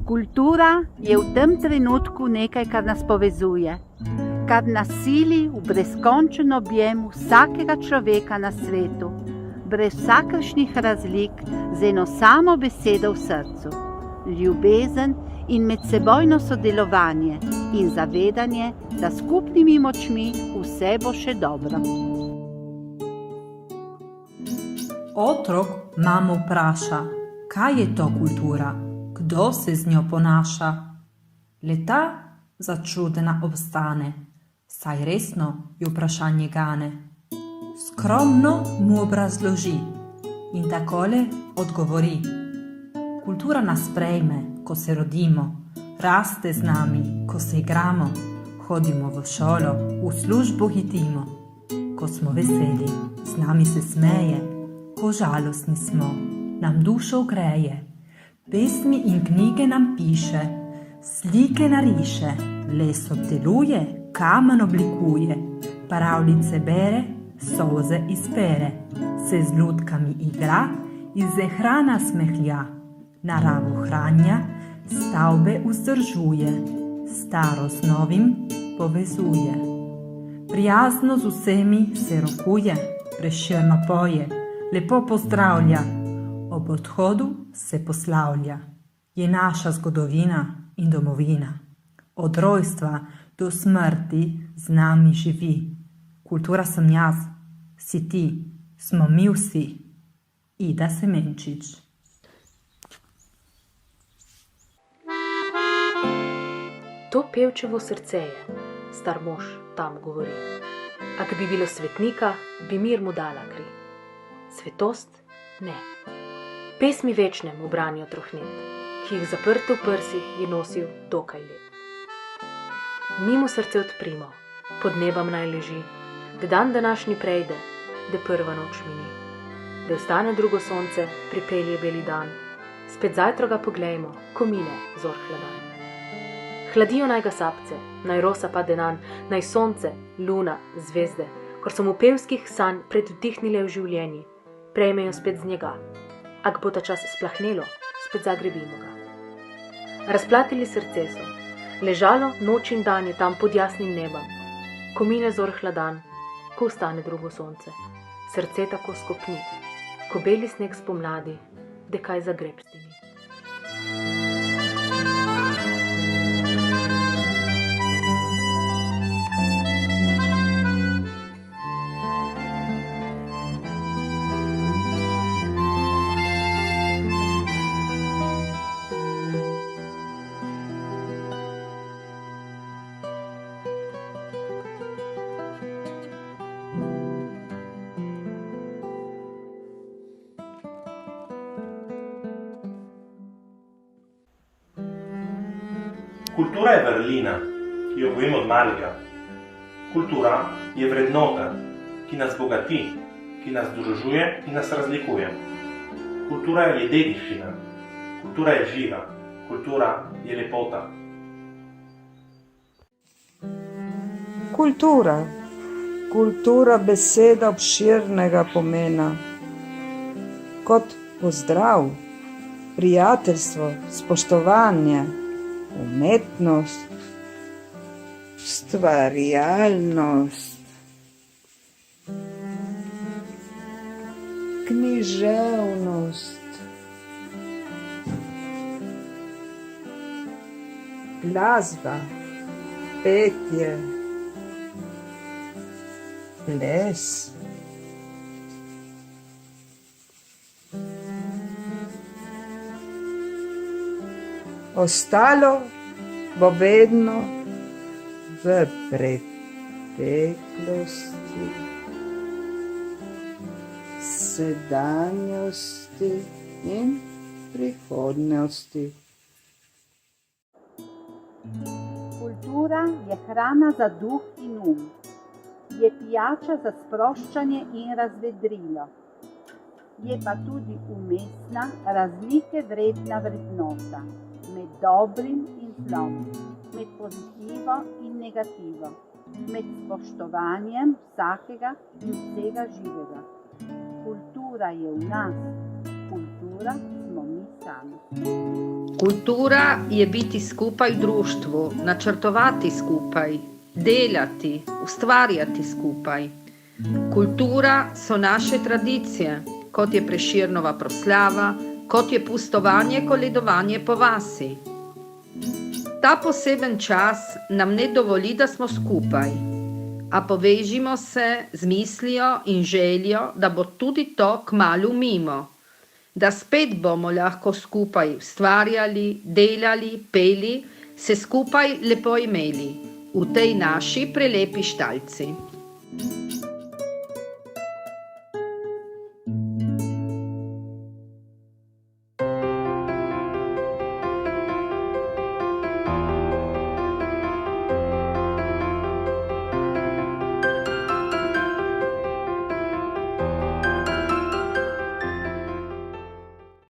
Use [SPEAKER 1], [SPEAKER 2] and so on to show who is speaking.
[SPEAKER 1] Kultura je v tem trenutku nekaj, kar nas povezuje, kar nas sili v brezkončen objem vsakega človeka na svetu, brez vsakršnih razlik, z eno samo besedo v srcu: ljubezen in medsebojno sodelovanje in zavedanje, da s skupnimi močmi vse bo še dobro.
[SPEAKER 2] Otrok mamo vpraša, kaj je to kultura, kdo se z njo ponaša. Leta začudena obstane, saj resno jo vprašanje gane. Skromno mu obrazloži in takole odgovori: kultura nas sprejme, ko se rodimo, raste z nami, ko se igramo, hodimo v šolo, v službo hitimo. Ko smo veseli, z nami se smeje, ko žalostni smo, nam dušo ogreje. Pesmi in knjige nam piše, slike nariše, les obdeluje, kamen oblikuje, pravljice bere, solze izpere, se z lutkami igra, iz hrana smehlja, naravo hranja, stavbe vzdržuje, staro z novim povezuje. Prijazno z vsemi se rokuje, Prešerno poje, lepo pozdravlja, ob odhodu se poslavlja. Je naša zgodovina in domovina. Od rojstva do smrti z nami živi. Kultura sem jaz, si ti, smo mi vsi. Ida Semenčič.
[SPEAKER 3] To pevčevo srce je, star mož tam govori. Ak bi bilo svetnika, bi mir mu dala kri. Svetost? Ne. Pesmi večnemu branijo trohnet, ki jih zaprte v prsih je nosil dokaj let. Mi mu srce odprimo, pod nebom naj leži, da dan današnji prejde, da prva noč mini. Da ostane drugo sonce, pripelje beli dan, spet zajtro ga poglejmo, ko mine zor hladan. Hladijo naj ga sapce, naj rosa pade nanj, naj sonce, luna, zvezde, kor so mu pevskih sanj predvdihnile v življenji, prejmejo spet z njega. Ak bo ta čas splahnelo, spet zagrebimo ga. Razplatili srce so, ležalo noč in dan je tam pod jasnim nebom, ko mine zor hladan, ko ostane drugo sonce, srce tako skopni, ko beli sneg spomladi, da kaj zagrebstini.
[SPEAKER 4] Kultura je vrlina, ki jo gojimo od malega. Kultura je vrednota, ki nas bogati, ki nas združuje in nas razlikuje. Kultura je dediščina, kultura je živa, kultura je lepota.
[SPEAKER 5] Kultura beseda obširnega pomena. Kot pozdrav, prijateljstvo, spoštovanje, umetnost, ustvarjalnost, književnost, glasba, petje, ples. Ostalo bo vedno v preteklosti, sedanjosti in prihodnosti.
[SPEAKER 1] Kultura je hrana za duh in je pijača za sproščanje in razvedrilo. je pa tudi umestna, razlike vredna vrednota med dobrim in zlom, med pozitivo in negativo, med spoštovanjem vsakega in vsega živega. Kultura je v nas, kultura smo mi sami.
[SPEAKER 6] Kultura je biti skupaj v društvu, načrtovati skupaj, delati, ustvarjati skupaj. Kultura so naše tradicije, kot je Prešernova proslava, kot je pustovanje, koledovanje po vasi. Ta poseben čas nam ne dovoli, da smo skupaj, a povežimo se z mislijo in željo, da bo tudi to kmalu mimo, da spet bomo lahko skupaj ustvarjali, delali, peli, se skupaj lepo imeli v tej naši prelepi Štalci.